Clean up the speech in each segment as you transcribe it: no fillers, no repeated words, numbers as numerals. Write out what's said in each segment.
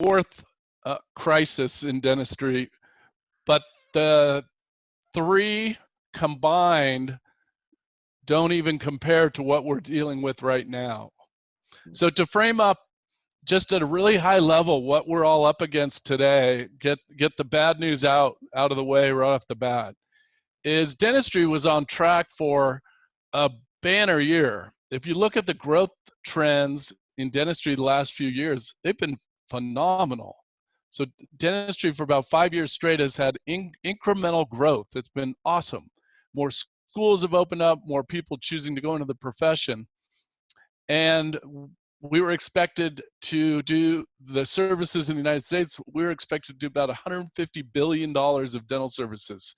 fourth crisis in dentistry, but the three combined don't even compare to what we're dealing with right now. So to frame up just at a really high level what we're all up against today, get the bad news out of the way right off the bat, is dentistry was on track for a banner year. If you look at the growth trends in dentistry the last few years, they've been phenomenal. So dentistry for about 5 years straight has had incremental growth. It's been awesome. More schools have opened up, more people choosing to go into the profession. And we were expected to do the services in the United States. We were expected to do about $150 billion of dental services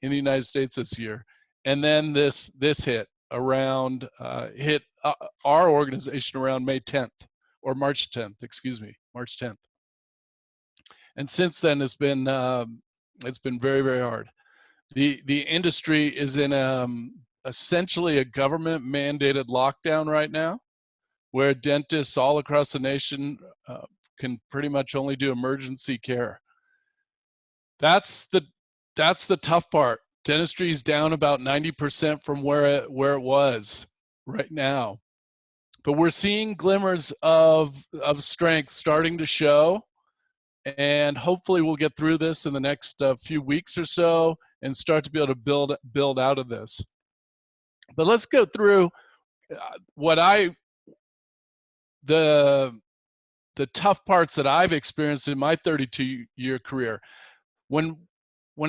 in the United States this year. And then this hit around, our organization around May 10th, or March 10th, excuse me, March 10th. And since then, it's been very, very hard. The industry is in essentially a government mandated lockdown right now, where dentists all across the nation can pretty much only do emergency care. That's the tough part. Dentistry is down about 90% from where it was right now. But we're seeing glimmers of strength starting to show, and hopefully we'll get through this in the next few weeks or so and start to be able to build out of this. But let's go through the tough parts that I've experienced in my 32-year career. When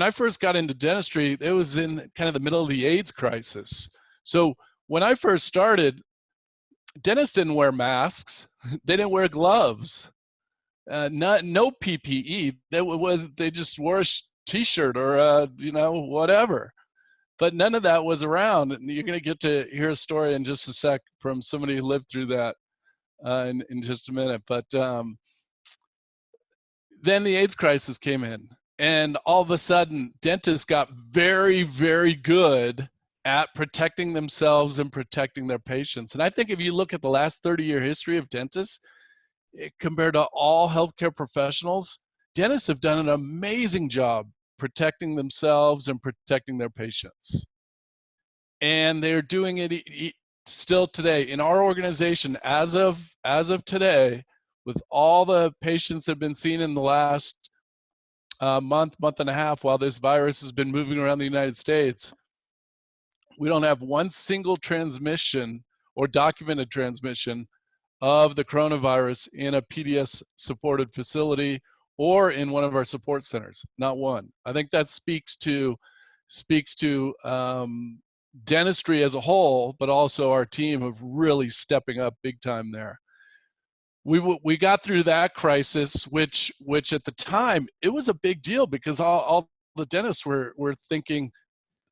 I first got into dentistry, it was in kind of the middle of the AIDS crisis. So when I first started, dentists didn't wear masks. They didn't wear gloves. No PPE. They just wore a t-shirt or whatever. But none of that was around. And you're going to get to hear a story in just a sec from somebody who lived through that in just a minute. But then the AIDS crisis came in, and all of a sudden, dentists got very, very good at protecting themselves and protecting their patients. And I think if you look at the last 30-year history of dentists, compared to all healthcare professionals, dentists have done an amazing job protecting themselves and protecting their patients. And they're doing it still today. In our organization, as of today, with all the patients that have been seen in the last month and a half while this virus has been moving around the United States, we don't have one single transmission or documented transmission of the coronavirus in a PDS supported facility or in one of our support centers. Not one. I think that speaks to dentistry as a whole, but also our team of really stepping up big time there. We got through that crisis, which at the time, it was a big deal because all the dentists were thinking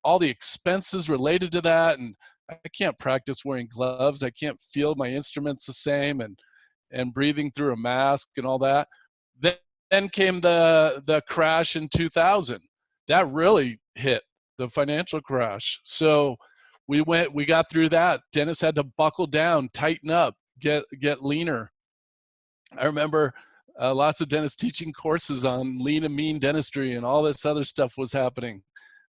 all the expenses related to that, and I can't practice wearing gloves. I can't feel my instruments the same, and breathing through a mask and all that. Then came the crash in 2000. That really hit, the financial crash. So we got through that. Dentists had to buckle down, tighten up, get leaner. I remember lots of dentists teaching courses on lean and mean dentistry, and all this other stuff was happening.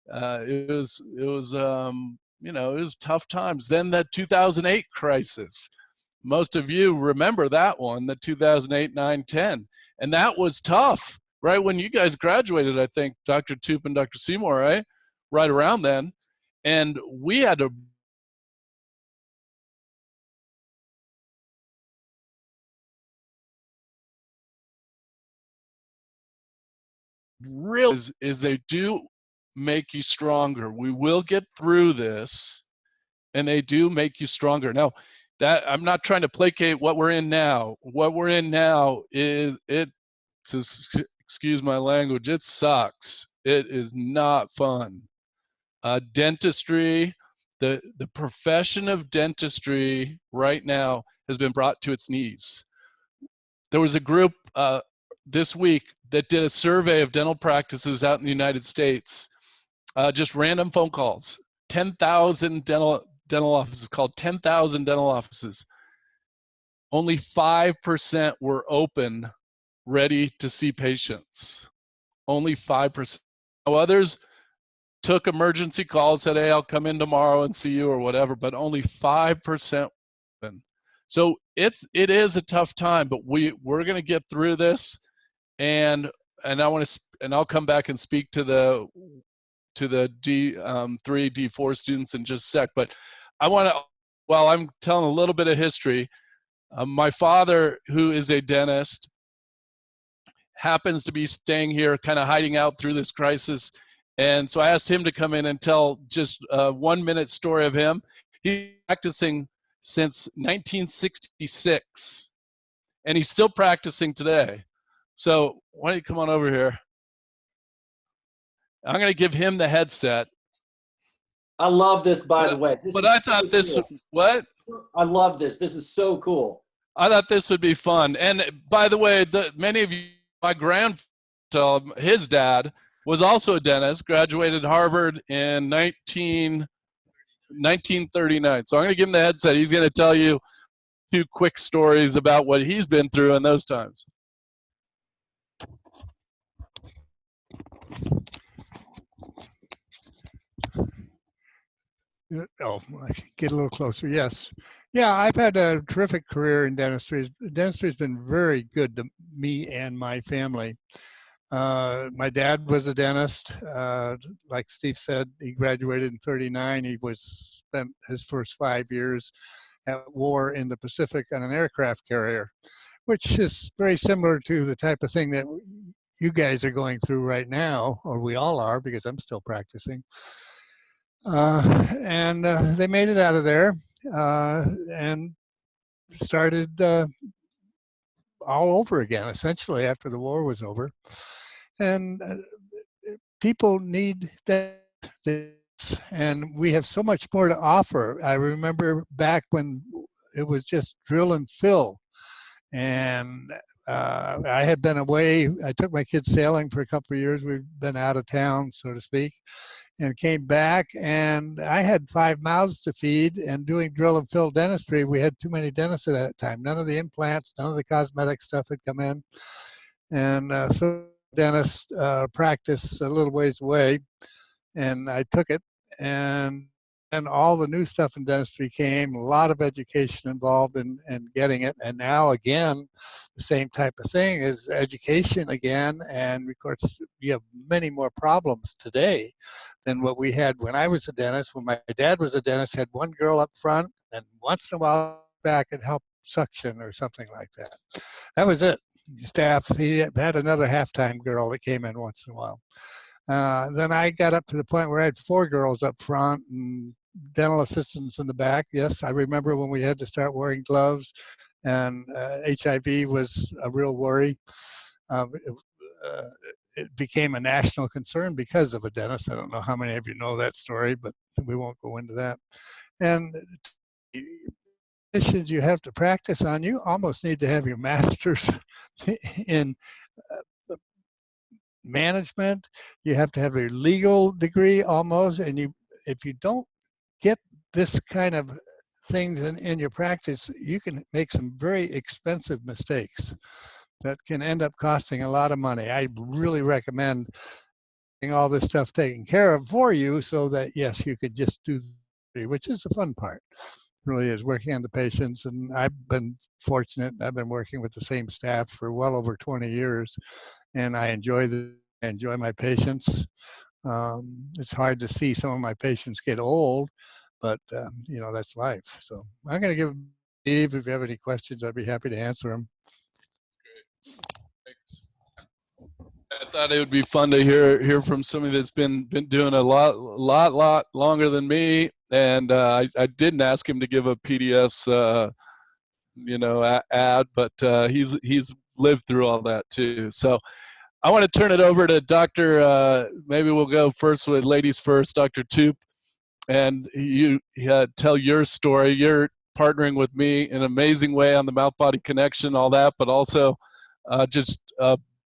It was tough times. Then the 2008 crisis. Most of you remember that one, the 2008, 9, 10. And that was tough, right? When you guys graduated, I think, Dr. Toop and Dr. Seymour, right? Right around then. And we had to really is they do make you stronger. We will get through this, and they do make you stronger. Now, that I'm not trying to placate what we're in now. What we're in now is, excuse my language, it sucks. It is not fun. Dentistry, the profession of dentistry right now has been brought to its knees. There was a group this week that did a survey of dental practices out in the United States, just random phone calls, 10,000 dental offices, called 10,000 dental offices. Only 5% were open ready to see patients. Only 5%. Others took emergency calls, said, hey, I'll come in tomorrow and see you or whatever, but only 5%. So it is a tough time, but we're going to get through this, and I'll come back and speak to the D3, D4 students in just a sec. But I want to, while I'm telling a little bit of history, my father, who is a dentist, happens to be staying here, kind of hiding out through this crisis. And so I asked him to come in and tell just a 1-minute story of him. He's practicing since 1966, and he's still practicing today. So why don't you come on over here? I'm going to give him the headset. I love this, by the way. But I thought this, cool. What? I love this. This is so cool. I thought this would be fun. And by the way, many of you, my grandfather, his dad, was also a dentist, graduated Harvard in 1939. So I'm going to give him the headset. He's going to tell you 2 quick stories about what he's been through in those times. Oh, I should get a little closer. Yes. Yeah, I've had a terrific career in dentistry. Dentistry has been very good to me and my family. My dad was a dentist. Like Steve said, he graduated in '39. He spent his first 5 years at war in the Pacific on an aircraft carrier, which is very similar to the type of thing that you guys are going through right now, or we all are, because I'm still practicing. And they made it out of there and started all over again, essentially, after the war was over. And people need that, and we have so much more to offer. I remember back when it was just drill and fill, and I had been away. I took my kids sailing for a couple of years. We've been out of town, so to speak, and came back, and I had 5 mouths to feed, and doing drill and fill dentistry, we had too many dentists at that time. None of the implants, none of the cosmetic stuff had come in. And so dentist practice a little ways away, and I took it, and all the new stuff in dentistry came, a lot of education involved in getting it. And now again, the same type of thing is education again. And of course, we have many more problems today than what we had when I was a dentist. When my dad was a dentist, had one girl up front, and once in a while back and help suction or something like that. That was it. Staff, he had another half-time girl that came in once in a while. Then I got up to the point where I had 4 girls up front and dental assistants in the back. Yes, I remember when we had to start wearing gloves, and HIV was a real worry. It became a national concern because of a dentist. I don't know how many of you know that story, but we won't go into that. And conditions you have to practice on, you almost need to have your master's in management. You have to have a legal degree almost, and if you don't get this kind of things in your practice, you can make some very expensive mistakes that can end up costing a lot of money. I really recommend getting all this stuff taken care of for you, so that yes, you could just do, which is the fun part. Really is working on the patients. And I've been fortunate. I've been working with the same staff for well over 20 years, and I enjoy my patients. It's hard to see some of my patients get old, but you know, that's life. So I'm going to give Steve, if you have any questions, I'd be happy to answer them. That's great. Thanks. I thought it would be fun to hear from somebody that's been doing a lot longer than me. And I didn't ask him to give a PDS, ad, but he's lived through all that too. So I want to turn it over to Dr. Maybe we'll go first with ladies first, Dr. Toop, and you tell your story. You're partnering with me in an amazing way on the mouth-body connection, all that, but also just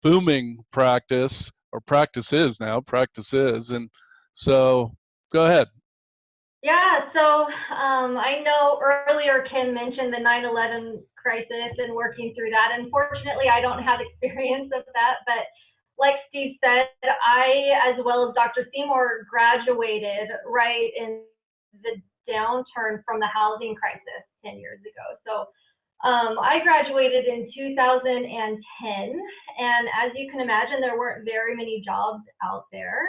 booming practice, or practice is, and so go ahead. Yeah, so I know earlier Ken mentioned the 9/11 crisis and working through that. Unfortunately, I don't have experience of that, but like Steve said, I, as well as Dr. Seymour, graduated right in the downturn from the housing crisis 10 years ago. So I graduated in 2010, and as you can imagine, there weren't very many jobs out there,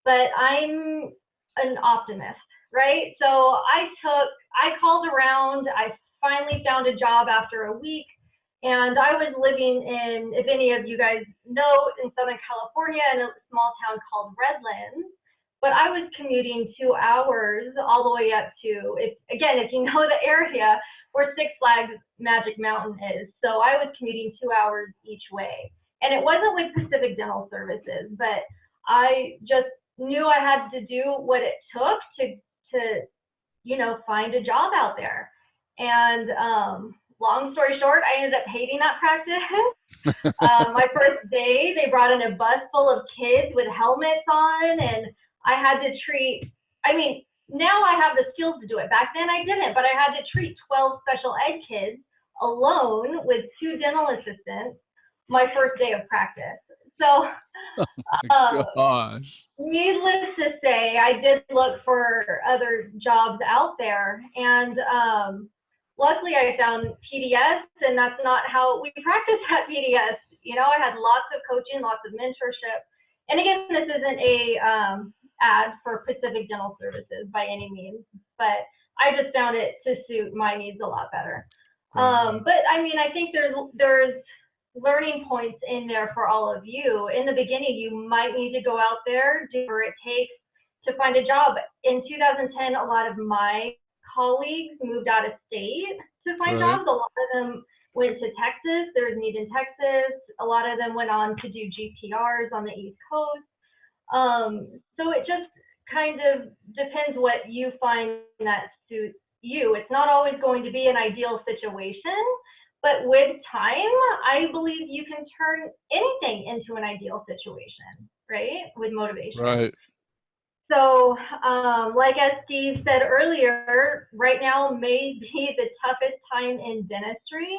but I'm an optimist, right? So I called around, I finally found a job after a week, and I was living in, if any of you guys know, in Southern California in a small town called Redlands. But I was commuting 2 hours all the way up to, if you know the area, where Six Flags Magic Mountain is. So I was commuting 2 hours each way. And it wasn't with Pacific Dental Services, but I just knew I had to do what it took to find a job out there. And long story short, I ended up hating that practice. My first day, they brought in a bus full of kids with helmets on, and I had to treat, now I have the skills to do it. Back then I didn't, but I had to treat 12 special ed kids alone with 2 dental assistants my first day of practice. So, Gosh. needless to say, I did look for other jobs out there, and luckily I found PDS, and that's not how we practice at PDS. I had lots of coaching, lots of mentorship, and again, this isn't a ad for Pacific Dental Services by any means, but I just found it to suit my needs a lot better. But I think there's learning points in there for all of you. In the beginning, you might need to go out there, do whatever it takes to find a job. In 2010, a lot of my colleagues moved out of state to find jobs. A lot of them went to Texas. There's need in Texas. A lot of them went on to do GPRs on the East Coast. So it just kind of depends what you find that suits you. It's not always going to be an ideal situation, but with time, I believe you can turn anything into an ideal situation, right? With motivation. Right. So, like as Steve said earlier, right now may be the toughest time in dentistry,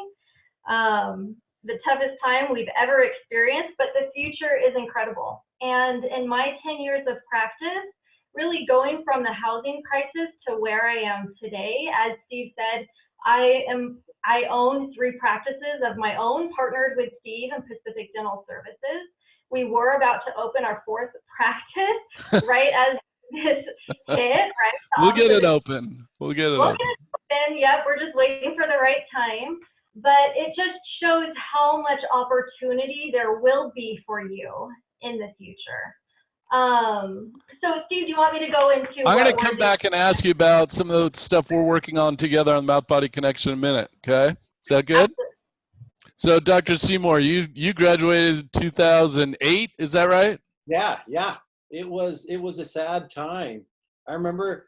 the toughest time we've ever experienced, but the future is incredible. And in my 10 years of practice, really going from the housing crisis to where I am today, as Steve said, I own 3 practices of my own, partnered with Steve and Pacific Dental Services. We were about to open our 4th practice right as this hit, right? We'll get it open. We'll get it open. Yep, we're just waiting for the right time. But it just shows how much opportunity there will be for you in the future. So Steve, do you want me to go into I'm going to come back and ask you about some of the stuff we're working on together on the mouth-body connection in a minute, okay? Is that good? Absolutely. So Dr. Seymour, you graduated 2008, is that right? Yeah. It was a sad time. I remember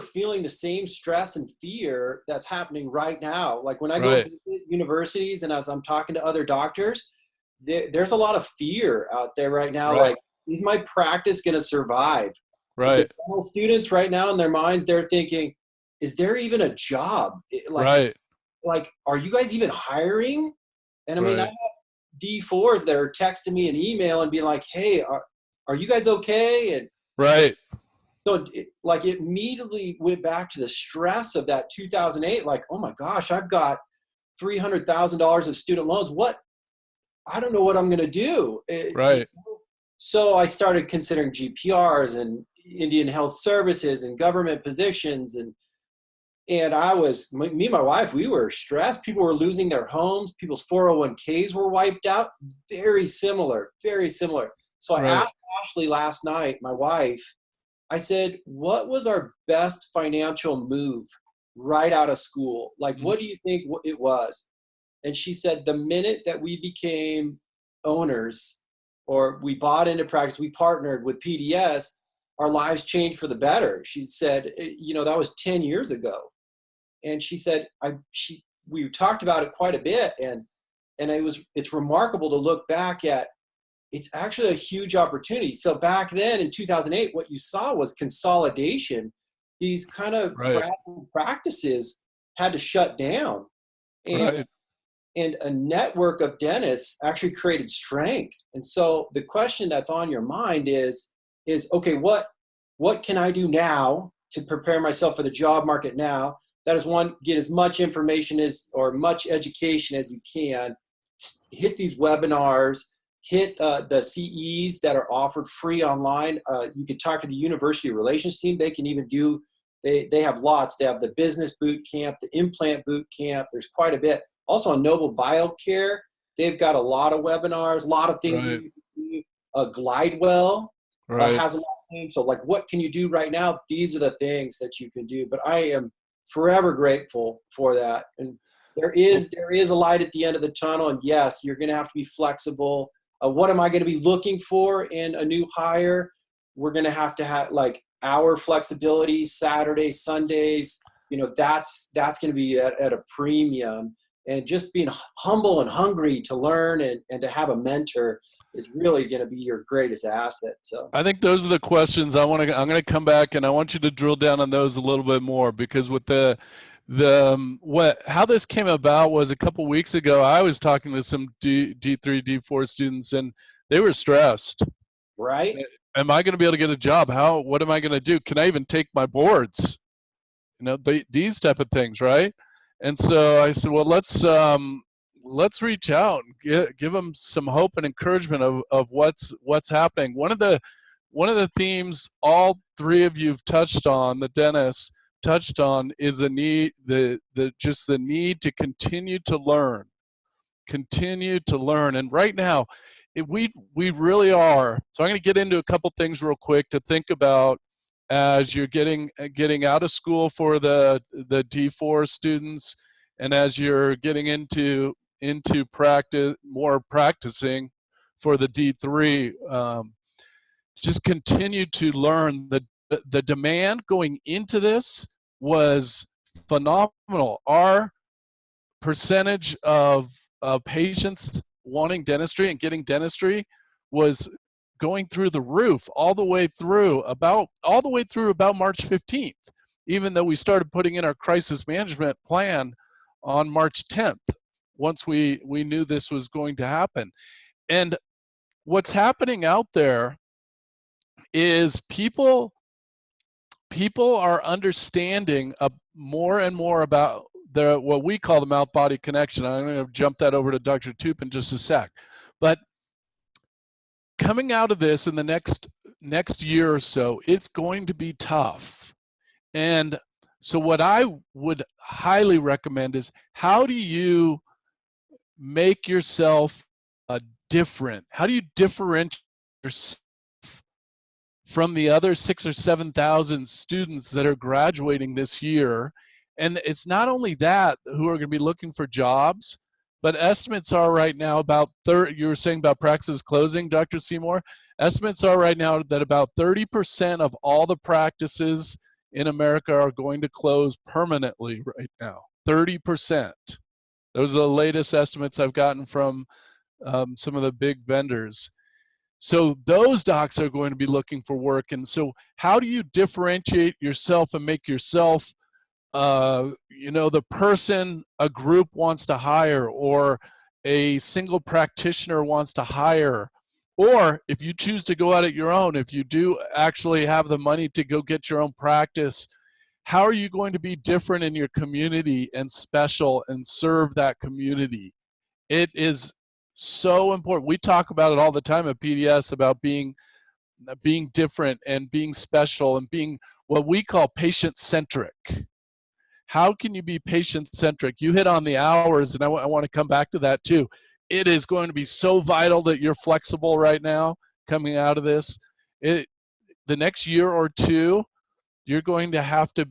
feeling the same stress and fear that's happening right now. Like when I go to universities and as I'm talking to other doctors, there's a lot of fear out there right now. Like, is my practice going to survive? Right. The students right now in their minds, they're thinking, is there even a job? Like, are you guys even hiring? And I mean, I have D4s that are texting me an email and being like, hey, are you guys okay? And so it immediately went back to the stress of that 2008. Like, oh my gosh, I've got $300,000 of student loans. I don't know what I'm going to do. So I started considering GPRs and Indian Health Services and government positions. And me and my wife, we were stressed. People were losing their homes. People's 401ks were wiped out. Very similar, very similar. So I asked Ashley last night, my wife, I said, what was our best financial move right out of school? Like, what do you think it was? And she said, the minute that we became owners or we bought into practice, we partnered with PDS, our lives changed for the better. She said, that was 10 years ago. And she said, we talked about it quite a bit. And it's remarkable to look back at. It's actually a huge opportunity. So back then in 2008, what you saw was consolidation these kind of Right. fragile practices had to shut down. And Right. and a network of dentists actually created strength. And so the question that's on your mind is okay, what can I do now to prepare myself for the job market now? That is one, get as much information as or much education as you can. Hit these webinars, hit the CEs that are offered free online. You can talk to the university relations team. They can even do, they have lots. They have the business boot camp, the implant boot camp. There's quite a bit. Also on Noble BioCare, they've got a lot of webinars, a lot of things Right. that you can do. Glidewell Right. has a lot of things. So like, what can you do right now? These are the things that you can do. But I am forever grateful for that. And there is a light at the end of the tunnel. And yes, you're going to have to be flexible. What am I going to be looking for in a new hire? We're going to have like hour flexibility, Saturdays, Sundays. You know, that's going to be at a premium. And just being humble and hungry to learn and to have a mentor is really going to be your greatest asset. So I think those are the questions I'm going to come back, and I want you to drill down on those a little bit more, because with how this came about was a couple weeks ago, I was talking to some D3, D4 students, and they were stressed. right. Am I going to be able to get a job? What am I going to do? Can I even take my boards? You know, these type of things, right? And so I said, well, let's reach out and give them some hope and encouragement of what's happening. One of the themes all three of you've touched on, the dentists touched on, is the need to continue to learn. And right now, we really are. So I'm going to get into a couple things real quick to think about as you're getting out of school for the D4 students, and as you're getting into practicing for the D3. Just continue to learn. The demand going into this was phenomenal. Our percentage of patients wanting dentistry and getting dentistry was going through the roof all the way through about March 15th, even though we started putting in our crisis management plan on March 10th, once we knew this was going to happen. And what's happening out there is people are understanding more and more about what we call the mouth-body connection. I'm going to jump that over to Dr. Toop in just a sec. But coming out of this in the next year or so, it's going to be tough. And so what I would highly recommend is, how do you make yourself different? How do you differentiate yourself from the other 6,000 or 7,000 students that are graduating this year? And it's not only that who are going to be looking for jobs, but estimates are right now about you were saying about practices closing, Dr. Seymour. Estimates are right now that about 30% of all the practices in America are going to close permanently right now. 30%. Those are the latest estimates I've gotten from some of the big vendors. So those docs are going to be looking for work. And so how do you differentiate yourself and make yourself the person a group wants to hire, or a single practitioner wants to hire? Or if you choose to go out at your own, if you do actually have the money to go get your own practice, how are you going to be different in your community and special and serve that community? It is so important. We talk about it all the time at PDS about being different and being special and being what we call patient-centric. How can you be patient-centric? You hit on the hours, and I want to come back to that too. It is going to be so vital that you're flexible right now coming out of this. The next year or two, you're going to have to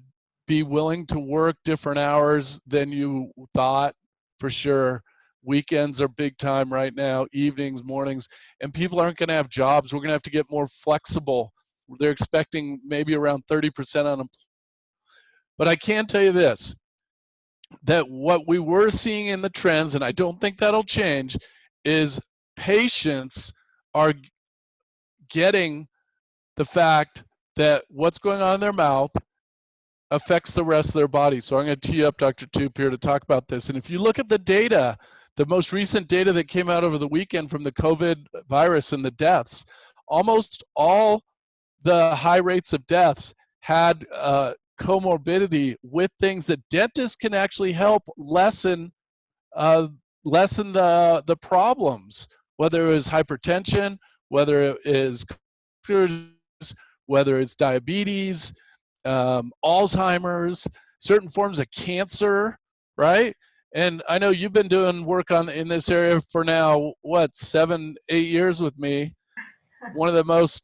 be willing to work different hours than you thought, for sure. Weekends are big time right now, evenings, mornings, and people aren't going to have jobs. We're going to have to get more flexible. They're expecting maybe around 30% unemployment. But I can tell you this, that what we were seeing in the trends, and I don't think that'll change, is patients are getting the fact that what's going on in their mouth affects the rest of their body. So I'm going to tee you up, Dr. Toop, here to talk about this. And if you look at the data, the most recent data that came out over the weekend from the COVID virus and the deaths, almost all the high rates of deaths had comorbidity with things that dentists can actually help lessen the problems, whether it is hypertension, whether it is whether it's diabetes, Alzheimer's, certain forms of cancer, right? And I know you've been doing work in this area for now, what, 7, 8 years with me. One of the most,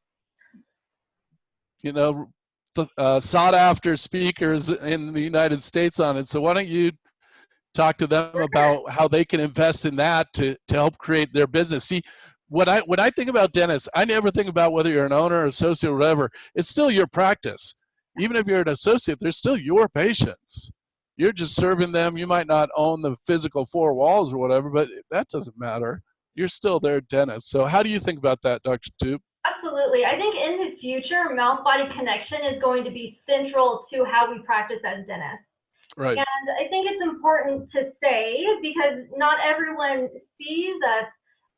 sought after speakers in the United States on it. So why don't you talk to them about how they can invest in that to help create their business. See, when I think about dentists, I never think about whether you're an owner, associate, or whatever. It's still your practice. Even if you're an associate, they're still your patients. You're just serving them. You might not own the physical 4 walls or whatever, but that doesn't matter. You're still their dentist. So how do you think about that, Dr. Toop? Absolutely. I think in the future, mouth-body connection is going to be central to how we practice as dentists. Right. And I think it's important to say, because not everyone sees us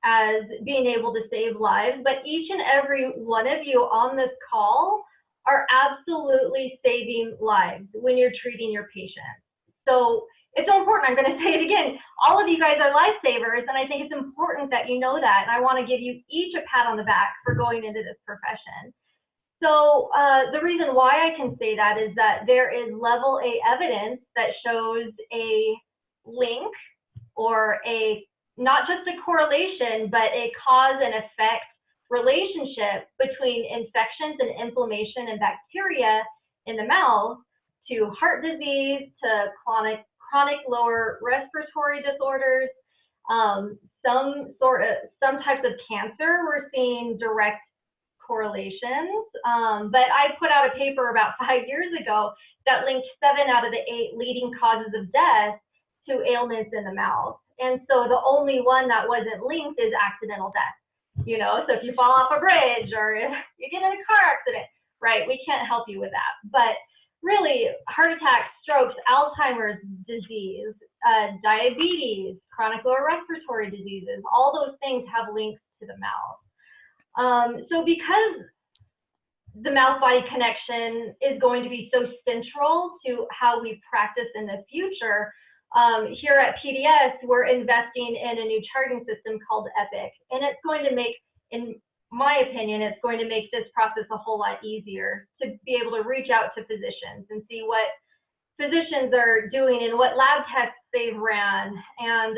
as being able to save lives, but each and every one of you on this call are absolutely saving lives when you're treating your patients. So it's so important. I'm going to say it again. All of you guys are lifesavers, and I think it's important that you know that. And I want to give you each a pat on the back for going into this profession. So the reason why I can say that is that there is level A evidence that shows a link or not just a correlation, but a cause and effect relationship between infections and inflammation and bacteria in the mouth to heart disease, to chronic lower respiratory disorders, some types of cancer. We're seeing direct correlations, but I put out a paper about 5 years ago that linked 7 out of the 8 leading causes of death to ailments in the mouth. And so the only one that wasn't linked is accidental death. So if you fall off a bridge or if you get in a car accident, right, we can't help you with that. But really, heart attacks, strokes, Alzheimer's disease, diabetes, chronic lower respiratory diseases, all those things have links to the mouth. So because the mouth-body connection is going to be so central to how we practice in the future, here at PDS, we're investing in a new charting system called Epic. And it's going to make, in my opinion, it's going to make this process a whole lot easier to be able to reach out to physicians and see what physicians are doing and what lab tests they've ran. And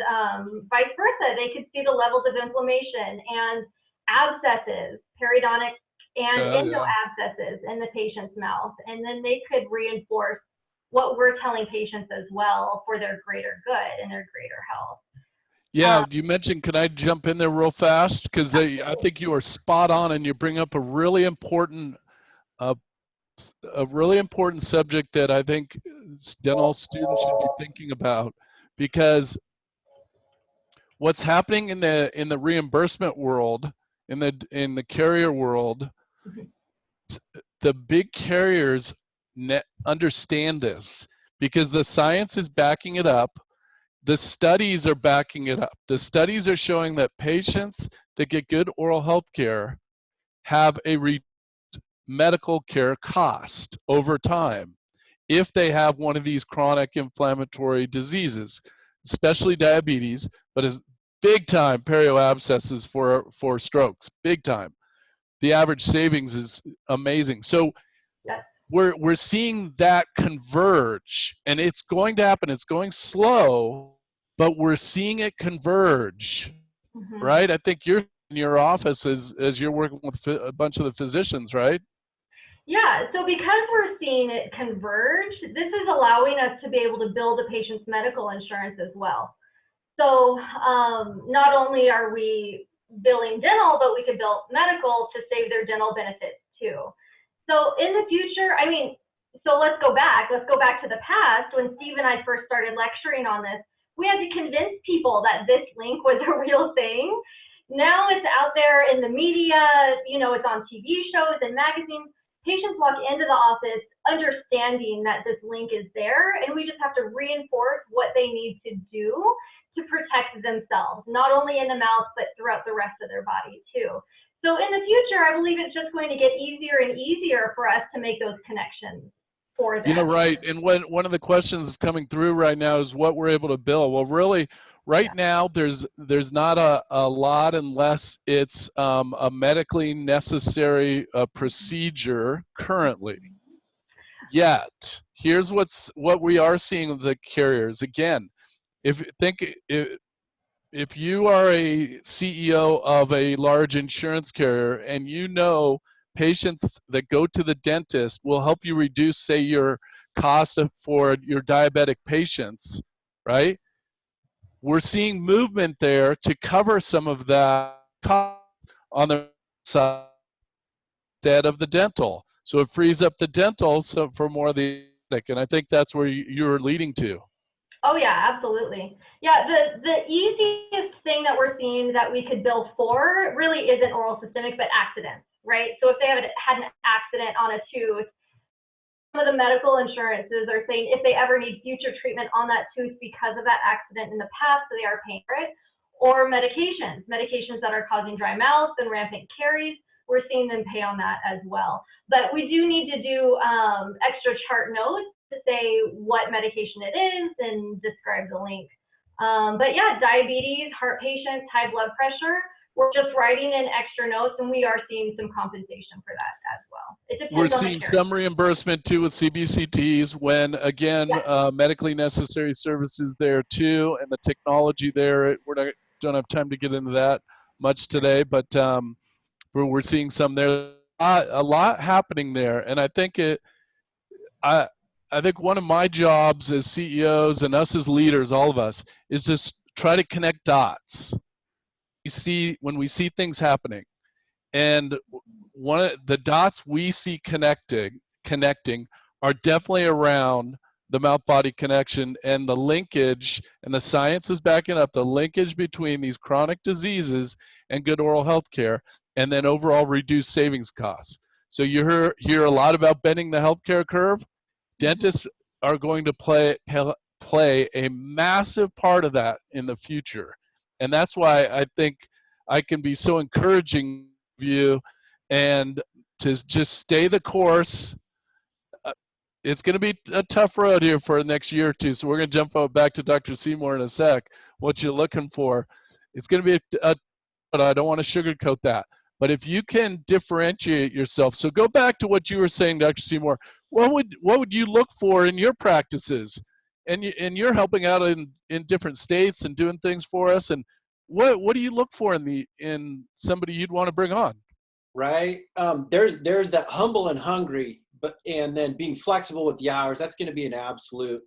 vice versa, they could see the levels of inflammation and abscesses, periodontic and endo abscesses in the patient's mouth. And then they could reinforce what we're telling patients as well for their greater good and their greater health. Yeah, you mentioned, can I jump in there real fast? Because I think you are spot on, and you bring up a really important subject that I think dental students should be thinking about, because what's happening in the reimbursement world, in the carrier world, the big carriers understand this because the science is backing it up. The studies are backing it up. The studies are showing that patients that get good oral health care have a medical care cost over time if they have one of these chronic inflammatory diseases, especially diabetes, but as big time perio abscesses for strokes, big time. The average savings is amazing. So we're seeing that converge, and it's going to happen. It's going slow, but we're seeing it converge, right? I think you're in your office as you're working with a bunch of the physicians, right? Yeah, so because we're seeing it converge, this is allowing us to be able to build a patient's medical insurance as well. So not only are we billing dental, but we could bill medical to save their dental benefits too. So in the future, so let's go back to the past. When Steve and I first started lecturing on this, we had to convince people that this link was a real thing. Now it's out there in the media, it's on TV shows and magazines. patients walk into the office understanding that this link is there, and we just have to reinforce what they need to do to protect themselves, not only in the mouth, but throughout the rest of their body too. So in the future, I believe it's just going to get easier and easier for us to make those connections for them. Yeah, right. And one of the questions coming through right now is what we're able to bill. Well, really, right now, there's not a lot unless it's a medically necessary procedure currently. Yet, here's what we are seeing with the carriers. Again, if you are a CEO of a large insurance carrier and you know patients that go to the dentist will help you reduce, say, your cost for your diabetic patients, right? We're seeing movement there to cover some of that cost on the side instead of the dental. So it frees up the dental for more of the aesthetic, and I think that's where you're leading to. Oh yeah, absolutely. Yeah, the easiest thing that we're seeing that we could bill for really isn't oral systemic, but accidents, right? So if they had an accident on a tooth, some of the medical insurances are saying if they ever need future treatment on that tooth because of that accident in the past, so they are paying for it, or medications that are causing dry mouth and rampant caries, we're seeing them pay on that as well. But we do need to do extra chart notes to say what medication it is and describe the link. But yeah, diabetes, heart patients, high blood pressure, we're just writing in extra notes, and we are seeing some compensation for that as well. It depends We're on seeing some reimbursement too with CBCTs when, again, medically necessary services there too, and the technology there. Don't have time to get into that much today, but we're seeing some there. A lot happening there, and I think I think one of my jobs as CEOs and us as leaders, all of us, is just try to connect dots. When we see things happening, and one of the dots we see connecting are definitely around the mouth-body connection and the linkage, and the science is backing up the linkage between these chronic diseases and good oral health care, and then overall reduced savings costs. So you hear a lot about bending the healthcare curve. Dentists are going to play a massive part of that in the future. And that's why I think I can be so encouraging of you and to just stay the course. It's going to be a tough road here for the next year or two. So we're going to jump back to Dr. Seymour in a sec, what you're looking for. It's going to be but I don't want to sugarcoat that. But if you can differentiate yourself, so go back to what you were saying, Dr. Seymour. What would you look for in your practices? And you're helping out in different states and doing things for us. And what do you look for in somebody you'd want to bring on? Right. There's that humble and hungry, and then being flexible with the hours. That's going to be an absolute.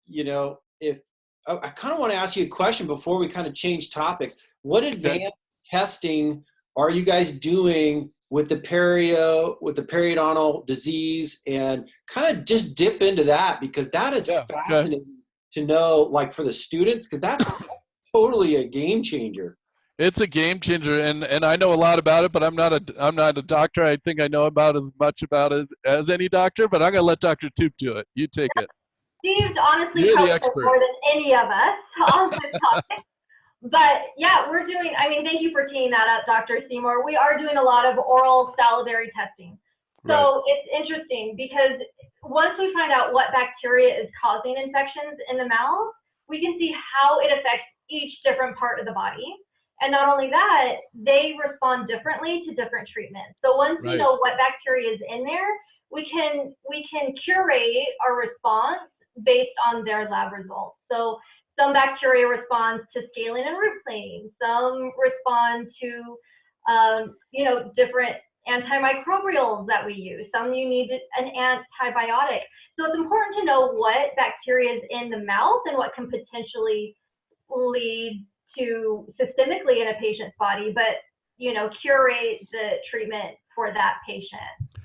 If I kind of want to ask you a question before we kind of change topics. What advanced testing are you guys doing with the periodontal disease, and kind of just dip into that, because that is fascinating to know, like for the students, because that's totally a game changer. It's a game changer, and I know a lot about it, but I'm not a doctor. I think I know about as much about it as any doctor, but I'm gonna let Dr. Toop do it. You take it. Steve's honestly probably more than any of us on this topic. But yeah, thank you for teeing that up, Dr. Seymour. We are doing a lot of oral salivary testing. So It's interesting because once we find out what bacteria is causing infections in the mouth, we can see how it affects each different part of the body. And not only that, they respond differently to different treatments. So once we know what bacteria is in there, we can curate our response based on their lab results. So some bacteria respond to scaling and root planing. Some respond to, different antimicrobials that we use. Some you need an antibiotic. So it's important to know what bacteria is in the mouth and what can potentially lead to systemically in a patient's body, but curate the treatment for that patient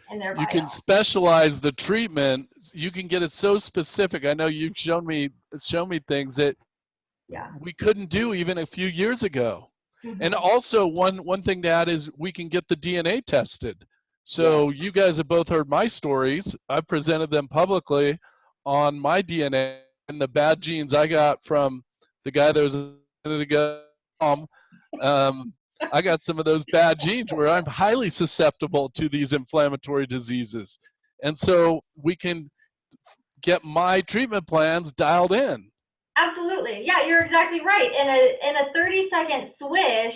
and their body. You can specialize the treatment. You can get it so specific. I know you've shown me things that we couldn't do even a few years ago. Mm-hmm. And also one thing to add is we can get the DNA tested. So you guys have both heard my stories. I presented them publicly on my DNA and the bad genes I got from the guy that was a minute ago. I got some of those bad genes where I'm highly susceptible to these inflammatory diseases. And so we can get my treatment plans dialed in. Absolutely. Yeah, you're exactly right. In a 30-second swish,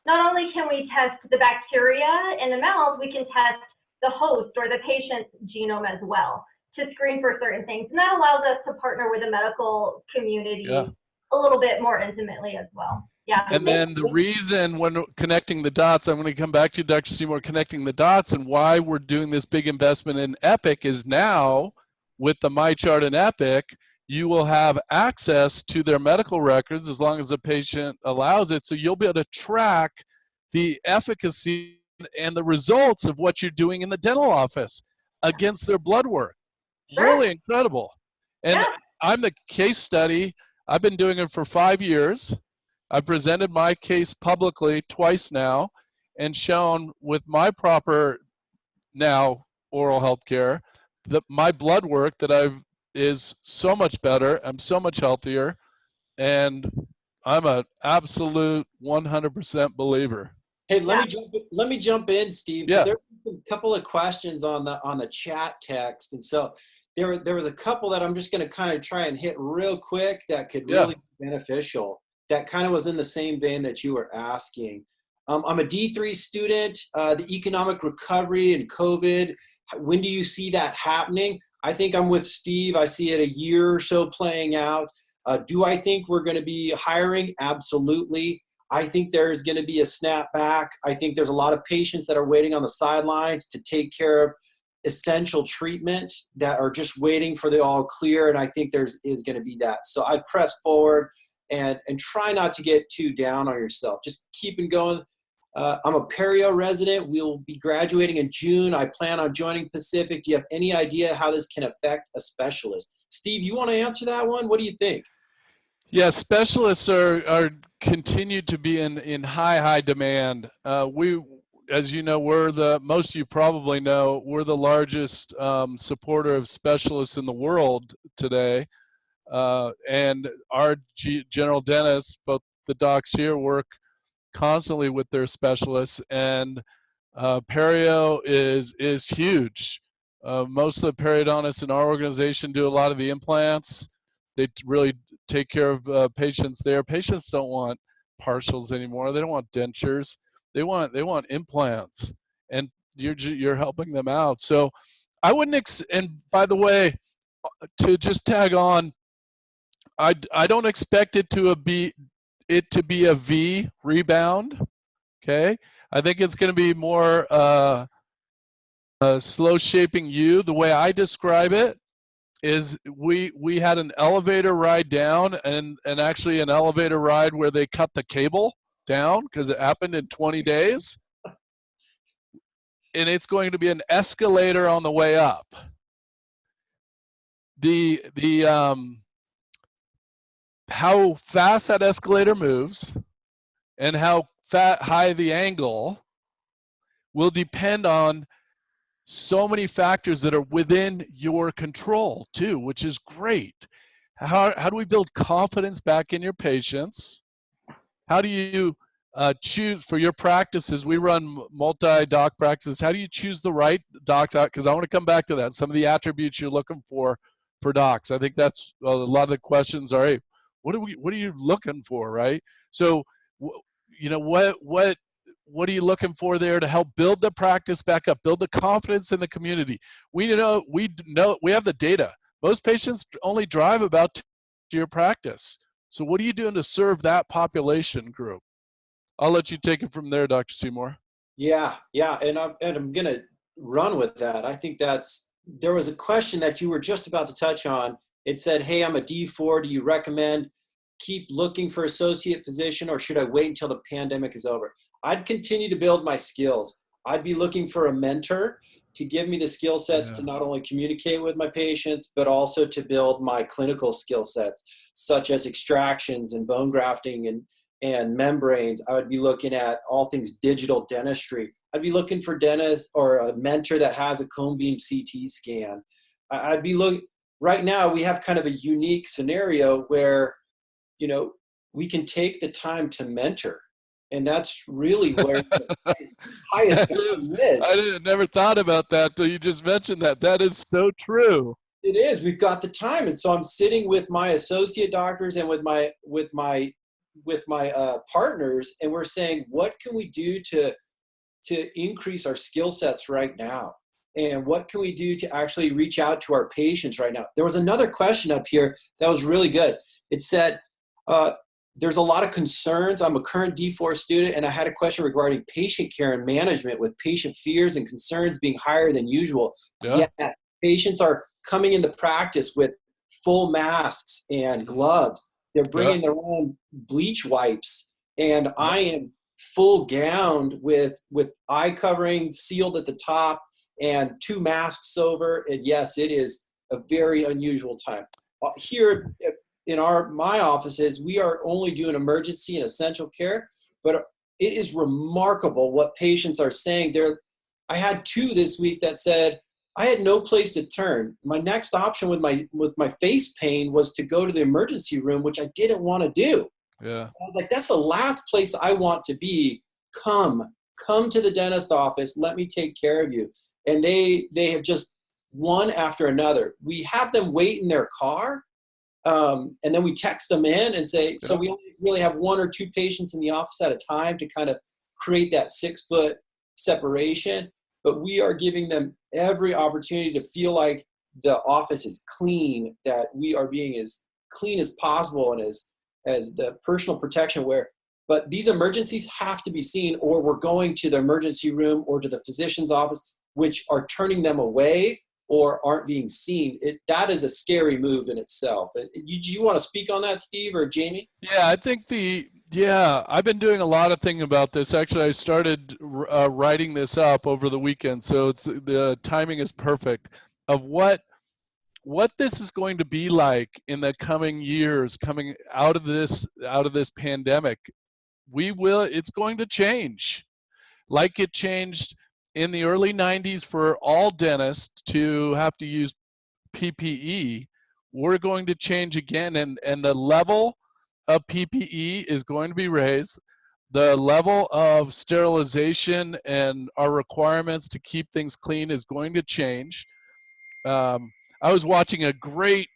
not only can we test the bacteria in the mouth, we can test the host or the patient's genome as well to screen for certain things. And that allows us to partner with the medical community a little bit more intimately as well. Yeah. And then the reason when connecting the dots, I'm going to come back to you, Dr. Seymour, connecting the dots and why we're doing this big investment in Epic is now with the MyChart and Epic, you will have access to their medical records as long as the patient allows it. So you'll be able to track the efficacy and the results of what you're doing in the dental office against their blood work. Sure. Really incredible. And I'm the case study. I've been doing it for 5 years. I've presented my case publicly twice now and shown with my proper now oral health care that my blood work that is so much better. I'm so much healthier, and I'm an absolute 100% believer. Hey, let me jump in, Steve, because there were a couple of questions on the chat text, and so there was a couple that I'm just going to kind of try and hit real quick that could really be beneficial. That kind of was in the same vein that you were asking. I'm a D3 student. The economic recovery and COVID. When do you see that happening? I think I'm with Steve. I see it a year or so playing out. Do I think we're going to be hiring? Absolutely. I think there's going to be a snapback. I think there's a lot of patients that are waiting on the sidelines to take care of essential treatment that are just waiting for the all clear. And I think is going to be that. So I'd press forward and try not to get too down on yourself. Just keep it going. I'm a perio resident. We'll be graduating in June. I plan on joining Pacific. Do you have any idea how this can affect a specialist? Steve, you want to answer that one? What do you think? Yeah, specialists are continue to be in high demand. We, as you know, most of you probably know, we're the largest supporter of specialists in the world today. And our general dentists, both the docs here, work constantly with their specialists, and perio is huge. Most of the periodontists in our organization do a lot of the implants. They really take care of patients there. Patients don't want partials anymore. They don't want dentures. They want implants, and you're helping them out. So I wouldn't. And by the way, to just tag on, I don't expect it to be a V rebound. Okay, I think it's going to be more slow shaping U. The way I describe it is we had an elevator ride down and actually an elevator ride where they cut the cable down because it happened in 20 days. And it's going to be an escalator on the way up. How fast that escalator moves and how high the angle will depend on so many factors that are within your control too, which is great. How do we build confidence back in your patients? How do you choose for your practices? We run multi-doc practices. How do you choose the right docs out? Because I want to come back to that. Some of the attributes you're looking for docs. I think that's a lot of the questions are, hey, what are you looking for, right? So, you know, what are you looking for there to help build the practice back up, build the confidence in the community? We know we have the data. Most patients only drive about to your practice. So what are you doing to serve that population group? I'll let you take it from there, Dr. Seymour. Yeah, and I'm gonna run with that. I think there was a question that you were just about to touch on. It said, hey, I'm a D4. Do you recommend keep looking for associate position, or should I wait until the pandemic is over? I'd continue to build my skills. I'd be looking for a mentor to give me the skill sets to not only communicate with my patients, but also to build my clinical skill sets, such as extractions and bone grafting and membranes. I would be looking at all things digital dentistry. I'd be looking for dentists or a mentor that has a cone beam CT scan. I'd be looking, right now we have kind of a unique scenario where, you know, we can take the time to mentor. And that's really where the highest value is. Never thought about that till you just mentioned that. That is so true. It is. We've got the time, and so I'm sitting with my associate doctors and with my partners, and we're saying, what can we do to increase our skill sets right now, and what can we do to actually reach out to our patients right now? There was another question up here that was really good. It said, there's a lot of concerns. I'm a current D4 student, and I had a question regarding patient care and management with patient fears and concerns being higher than usual. Yeah. Yes, patients are coming into practice with full masks and gloves. They're bringing their own bleach wipes, and I am full gowned with eye covering sealed at the top and 2 masks over. And yes, it is a very unusual time. Here in my offices, we are only doing emergency and essential care, but it is remarkable what patients are saying. I had 2 this week that said, I had no place to turn. My next option with my face pain was to go to the emergency room, which I didn't want to do. Yeah. I was like, that's the last place I want to be. Come to the dentist office. Let me take care of you. And they have just one after another. We have them wait in their car, and then we text them in and say, so we only really have 1 or 2 patients in the office at a time to kind of create that 6-foot separation. But we are giving them every opportunity to feel like the office is clean, that we are being as clean as possible and as the personal protection wear. But these emergencies have to be seen, or we're going to the emergency room or to the physician's office, which are turning them away or aren't being seen. That is a scary move in itself. Do you want to speak on that, Steve or Jamie? Yeah, I think I've been doing a lot of thinking about this. Actually, I started writing this up over the weekend, so the timing is perfect of what this is going to be like in the coming years, coming out of this pandemic. It's going to change, like it changed in the early 90s for all dentists to have to use PPE. We're going to change again, and the level of PPE is going to be raised. The level of sterilization and our requirements to keep things clean is going to change. I was watching a great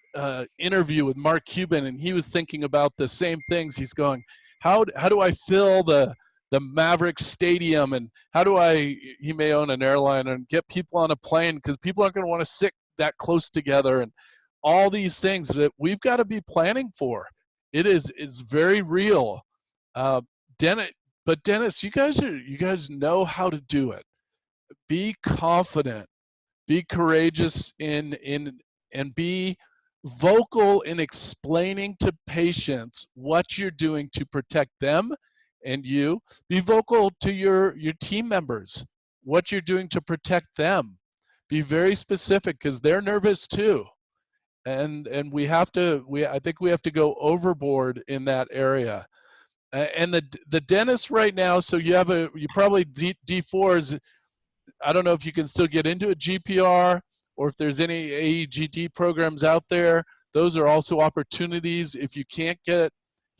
interview with Mark Cuban, and he was thinking about the same things. He's going, how do I fill the Maverick Stadium, and he may own an airline, and get people on a plane, because people aren't going to want to sit that close together, and all these things that we've got to be planning for. It's very real. Dennis, you guys know how to do it. Be confident, be courageous and be vocal in explaining to patients what you're doing to protect them and you. Be vocal to your team members, what you're doing to protect them. Be very specific, because they're nervous too. And I think we have to go overboard in that area. And the dentist right now, so you probably D4s. I don't know if you can still get into a GPR, or if there's any AEGD programs out there. Those are also opportunities if you can't get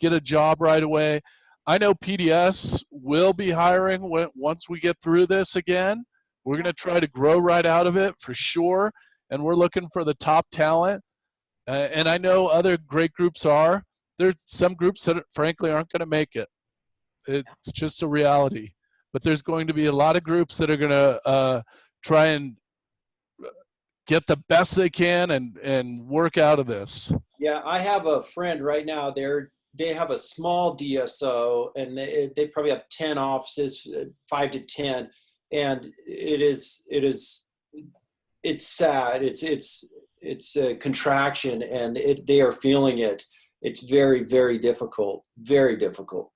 a job right away. I know PDS will be hiring once we get through this again. We're going to try to grow right out of it for sure, and we're looking for the top talent. And I know other great groups are. There's some groups that frankly aren't going to make it. It's just a reality. But there's going to be a lot of groups that are going to try and get the best they can and work out of this. Yeah, I have a friend right now. They have a small DSO, and they probably have 10 offices, 5 to 10, and it's sad. It's a contraction, and they are feeling it. It's very, very difficult. Very difficult.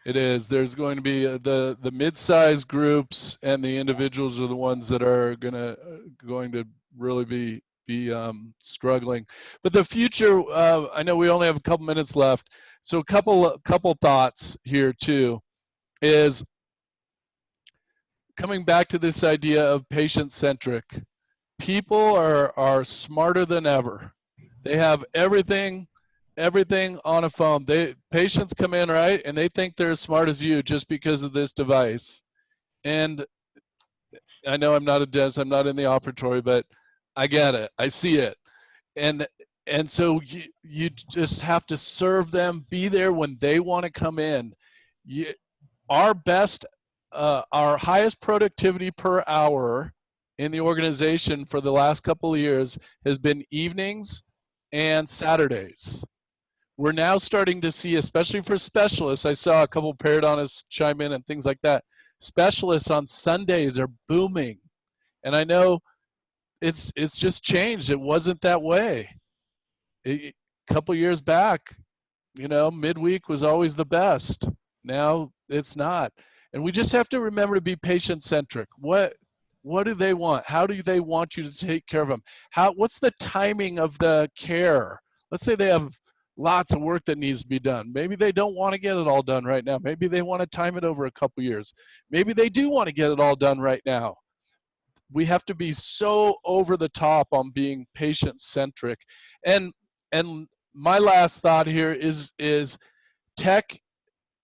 It is. There's going to be the mid-sized groups, and the individuals are the ones that are going to really be struggling. But the future, I know we only have a couple minutes left, So a couple thoughts here too is coming back to this idea of patient-centric. People are smarter than ever. They have everything on a phone. Patients come in, right, and they think they're as smart as you just because of this device. And I know I'm not a dentist, I'm not in the operatory, but I get it. I see it. And so you just have to serve them, be there when they want to come in. Our highest productivity per hour in the organization for the last couple of years has been evenings and Saturdays. We're now starting to see, especially for specialists, I saw a couple periodontists chime in and things like that. Specialists on Sundays are booming. And I know it's just changed. It wasn't that way. A couple years back, midweek was always the best. Now it's not. And we just have to remember to be patient-centric. What do they want? How do they want you to take care of them? What's the timing of the care? Let's say they have lots of work that needs to be done. Maybe they don't want to get it all done right now. Maybe they want to time it over a couple years. Maybe they do want to get it all done right now. We have to be so over the top on being patient-centric. And my last thought here is tech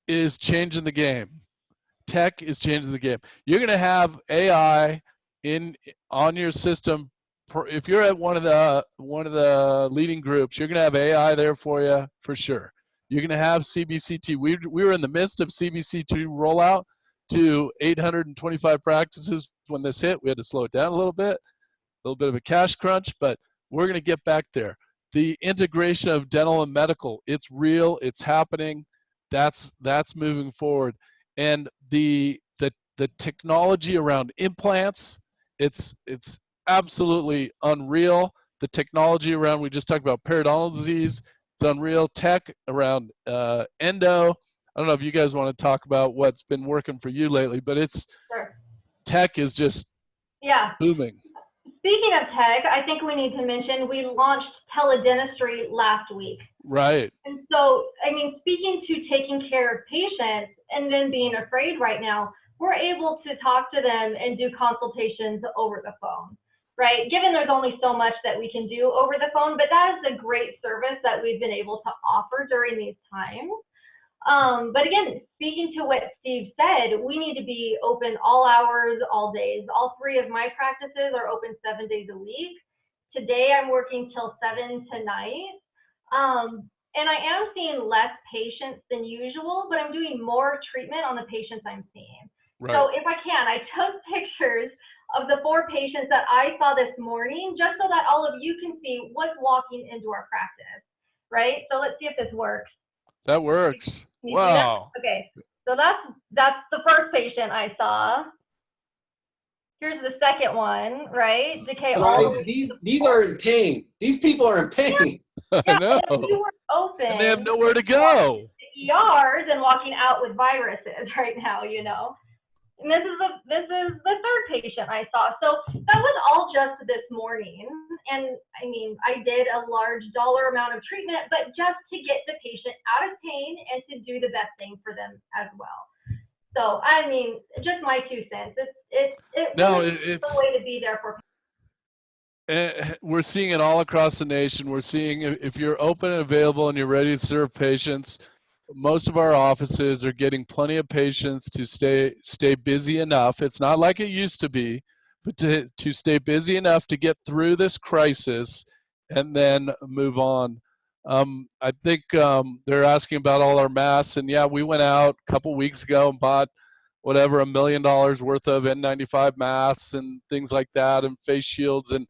is changing the game. Tech is changing the game. You're going to have AI on your system. If you're at one of the leading groups, you're going to have AI there for you for sure. You're going to have CBCT. We were in the midst of CBCT rollout to 825 practices when this hit. We had to slow it down a little bit of a cash crunch, but we're going to get back there. The integration of dental and medical, it's real, it's happening. That's moving forward. And the technology around implants, it's absolutely unreal. The technology around, we just talked about periodontal disease, it's unreal. Tech around endo. I don't know if you guys want to talk about what's been working for you lately, but Sure. Tech is just booming. Speaking of tech, I think we need to mention we launched teledentistry last week. Right. And so, I mean, speaking to taking care of patients and then being afraid right now, we're able to talk to them and do consultations over the phone, right? Given there's only so much that we can do over the phone, but that is a great service that we've been able to offer during these times. But again, speaking to what Steve said, we need to be open all hours, all days. All three of my practices are open 7 days a week. Today I'm working till 7 tonight. And I am seeing less patients than usual, but I'm doing more treatment on the patients I'm seeing. Right. So if I can, I took pictures of the 4 patients that I saw this morning, just so that all of you can see what's walking into our practice, right? So let's see if this works. That works. Wow. Okay, so that's the first patient I saw. Here's the second one, right? Decay. Right. These are in pain. These people are in pain. Yeah, I know. and we were open. And they have nowhere to go. ERs and walking out with viruses right now, And this is the third patient I saw. So that was all just this morning. And I mean, I did a large dollar amount of treatment, but just to get the patient out of pain and to do the best thing for them as well. So, I mean, just my 2 cents. It's the way to be there for people. We're seeing it all across the nation. We're seeing if you're open and available and you're ready to serve patients, most of our offices are getting plenty of patients to stay busy enough. It's not like it used to be, but to stay busy enough to get through this crisis and then move on. I think they're asking about all our masks, and yeah, we went out a couple weeks ago and bought $1 million worth of N95 masks and things like that, and face shields, and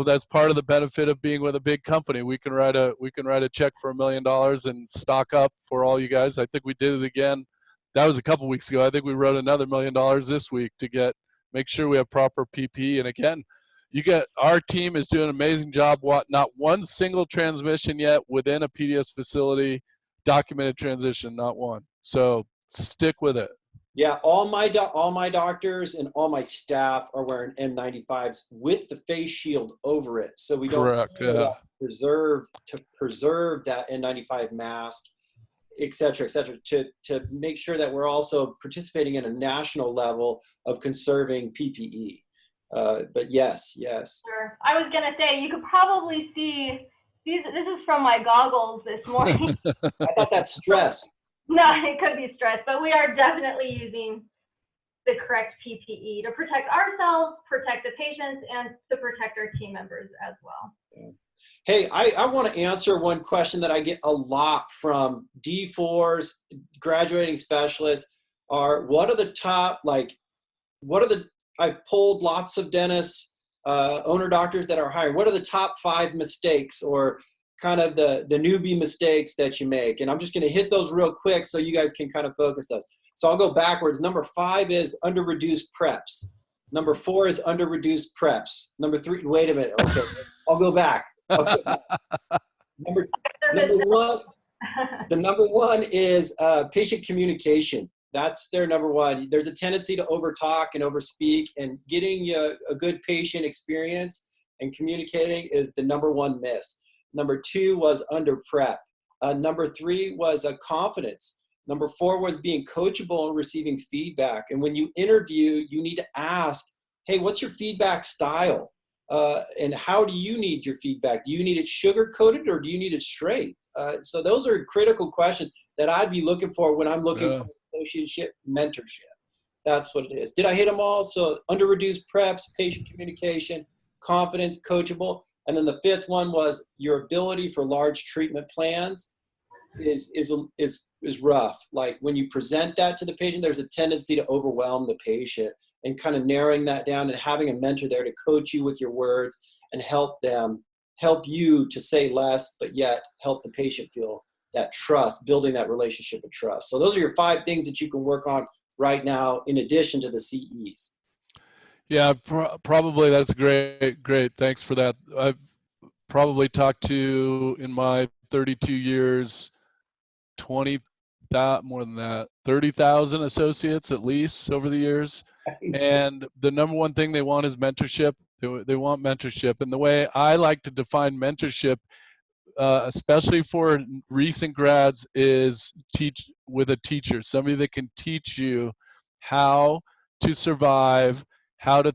that's part of the benefit of being with a big company. We can write a check for $1 million and stock up for all you guys. I think we did it again. That was a couple weeks ago. I think we wrote another $1 million this week to make sure we have proper PPE. And again, our team is doing an amazing job. Not one single transmission yet within a PDS facility, documented transition, not one. So stick with it. Yeah, all my doctors and all my staff are wearing N95s with the face shield over it, so we don't preserve that N95 mask. et cetera, to make sure that we're also participating in a national level of conserving PPE. But yes. Sure. I was going to say, you could probably see, this is from my goggles this morning. I thought that's stress. No, it could be stress, but we are definitely using the correct PPE to protect ourselves, protect the patients, and to protect our team members as well. Hey, I want to answer one question that I get a lot from D4s, graduating specialists, are what are the top, I've polled lots of dentists, owner doctors that are hiring. What are the top 5 mistakes or kind of the newbie mistakes that you make? And I'm just going to hit those real quick so you guys can kind of focus us. So I'll go backwards. Number 5 is under-reduced preps. Number 4 is under-reduced preps. Number 3, wait a minute. Okay, I'll go back. Okay. Number 1, the number 1 is patient communication. That's their number 1. There's a tendency to overtalk and overspeak, and getting a good patient experience and communicating is the number 1 miss. Number 2 was under prep. Number 3 was confidence. Number 4 was being coachable and receiving feedback. And when you interview, you need to ask, hey, what's your feedback style? And how do you need your feedback? Do you need it sugar-coated or do you need it straight? So those are critical questions that I'd be looking for when I'm looking for associateship mentorship. That's what it is. Did I hit them all? So under-reduced preps, patient communication, confidence, coachable. And then the 5th one was your ability for large treatment plans is rough. Like when you present that to the patient, there's a tendency to overwhelm the patient, and kind of narrowing that down and having a mentor there to coach you with your words and help you to say less, but yet help the patient feel that trust, building that relationship of trust. So those are your 5 things that you can work on right now in addition to the CEs. Yeah, probably that's great. Thanks for that. I've probably talked to, in my 32 years, more than that, 30,000 associates at least over the years. And the number 1 thing they want is mentorship. They want mentorship. And the way I like to define mentorship, especially for recent grads, is teach with a teacher, somebody that can teach you how to survive, how to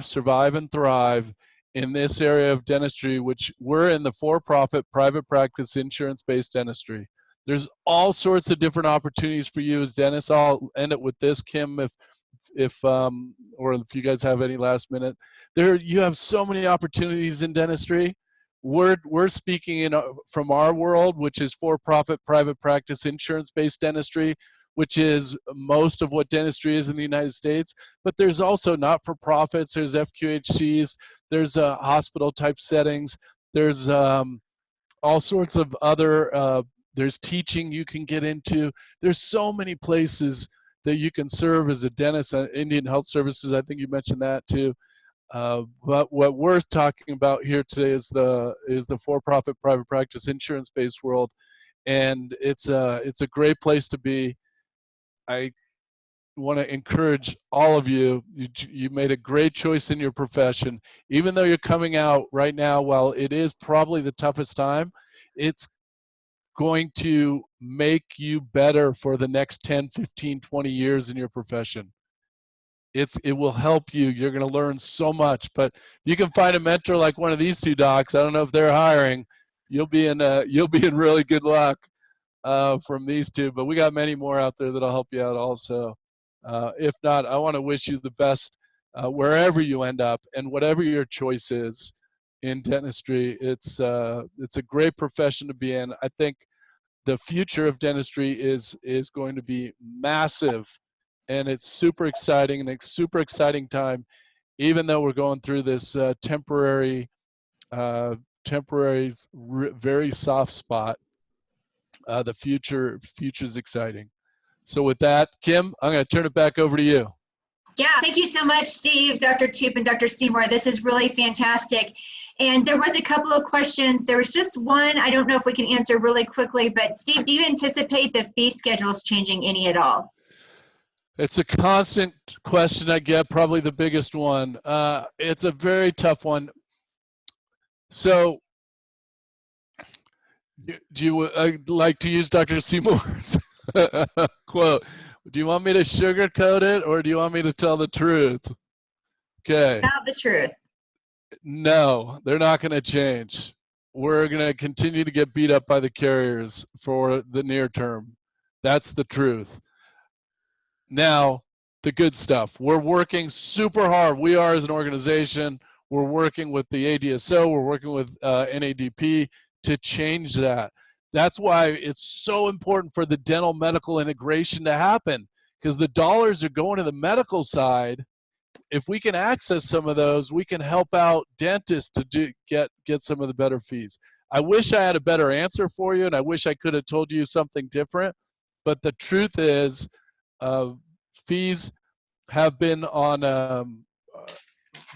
survive and thrive in this area of dentistry, which we're in the for-profit, private practice, insurance-based dentistry. There's all sorts of different opportunities for you as dentists. I'll end it with this, Kim, or if you guys have any last minute. You have so many opportunities in dentistry. We're speaking from our world, which is for-profit, private practice, insurance-based dentistry, which is most of what dentistry is in the United States. But there's also not-for-profits, there's FQHCs, there's hospital-type settings, there's all sorts of other, there's teaching you can get into. There's so many places that you can serve as a dentist. Indian Health Services, I think you mentioned that too. But what we're talking about here today is the for-profit, private practice, insurance-based world, and it's a great place to be. I want to encourage all of you. You made a great choice in your profession, even though you're coming out right now. While it is probably the toughest time, it's going to make you better for the next 10, 15, 20 years in your profession. It will help you. You're going to learn so much. But you can find a mentor like one of these 2 docs. I don't know if they're hiring. You'll be in really good luck from these 2. But we got many more out there that'll help you out also. If not, I want to wish you the best wherever you end up and whatever your choice is in dentistry. It's a great profession to be in. I think the future of dentistry is going to be massive, and it's super exciting, and it's super exciting time, even though we're going through this temporary, very soft spot. The future is exciting. So with that, Kim, I'm going to turn it back over to you. Yeah, thank you so much, Steve, Dr. Toop, and Dr. Seymour. This is really fantastic. And there was a couple of questions. There was just one I don't know if we can answer really quickly, but Steve, do you anticipate the fee schedules changing any at all? It's a constant question I get, probably the biggest one. It's a very tough one. So Do you like to use Dr. Seymour's quote? Do you want me to sugarcoat it, or do you want me to tell the truth? Okay. Tell the truth. No, they're not going to change. We're going to continue to get beat up by the carriers for the near term. That's the truth. Now, the good stuff. We're working super hard. We are, as an organization, we're working with the ADSO, we're working with NADP to change that. That's why it's so important for the dental medical integration to happen, because the dollars are going to the medical side. If we can access some of those, we can help out dentists to get some of the better fees. I wish I had a better answer for you, and I wish I could have told you something different, but the truth is fees have been on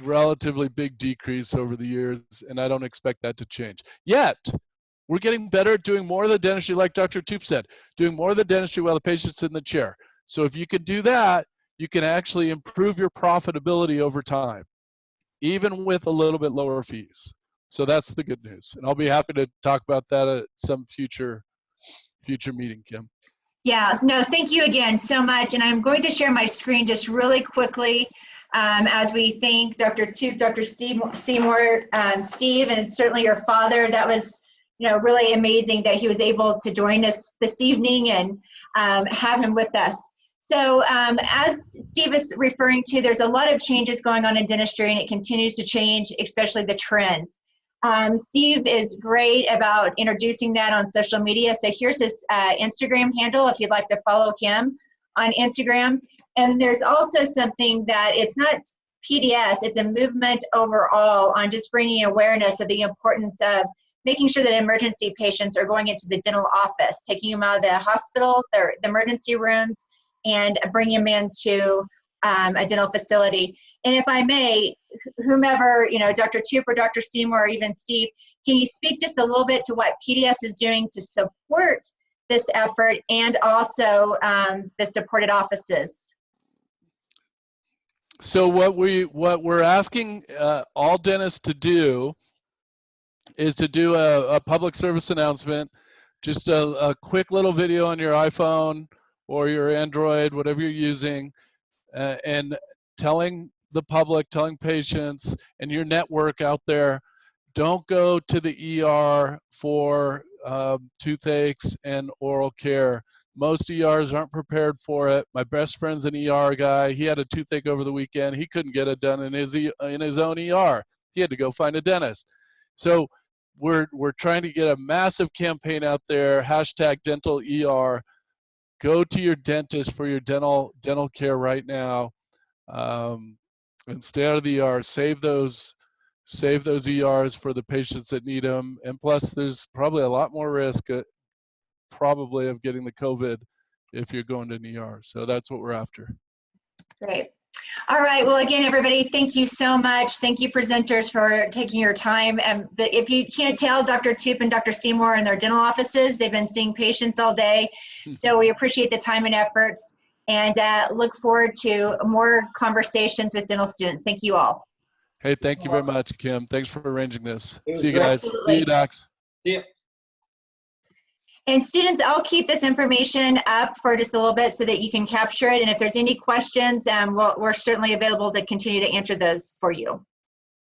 relatively big decrease over the years, and I don't expect that to change. Yet, we're getting better at doing more of the dentistry, like Dr. Toop said, doing more of the dentistry while the patient's in the chair. So if you can do that, you can actually improve your profitability over time, even with a little bit lower fees. So that's the good news. And I'll be happy to talk about that at some future meeting, Kim. Yeah, no, thank you again so much. And I'm going to share my screen just really quickly as we thank Dr. Toop, Dr. Seymour, Steve, and certainly your father. That was, really amazing that he was able to join us this evening and have him with us. So as Steve is referring to, there's a lot of changes going on in dentistry, and it continues to change, especially the trends. Steve is great about introducing that on social media. So here's his Instagram handle if you'd like to follow him on Instagram. And there's also something that it's not PDS, it's a movement overall on just bringing awareness of the importance of making sure that emergency patients are going into the dental office, taking them out of the hospital, the emergency rooms, and bringing them into a dental facility. And if I may, whomever, Dr. Toop or Dr. Seymour or even Steve, can you speak just a little bit to what PDS is doing to support this effort and also the supported offices? So what we're asking all dentists to do is to do a public service announcement, just a quick little video on your iPhone or your Android, whatever you're using, and telling the public, telling patients and your network out there, don't go to the ER for toothaches and oral care. Most ERs aren't prepared for it. My best friend's an ER guy. He had a toothache over the weekend. He couldn't get it done in his own ER. He had to go find a dentist. So we're trying to get a massive campaign out there, #DentalER. Go to your dentist for your dental care right now, and stay out of the ER. Save those ERs for the patients that need them. And plus, there's probably a lot more risk probably of getting the COVID if you're going to an ER. So that's what we're after. Great. All right. Well, again, everybody, thank you so much. Thank you, presenters, for taking your time. And if you can't tell, Dr. Toop and Dr. Seymour in their dental offices, they've been seeing patients all day. So we appreciate the time and efforts, and look forward to more conversations with dental students. Thank you all. Hey, thank you very much, Kim. Thanks for arranging this. It was See you great. guys. Absolutely. See you, docs. Yeah. And students, I'll keep this information up for just a little bit so that you can capture it. And if there's any questions, we're certainly available to continue to answer those for you.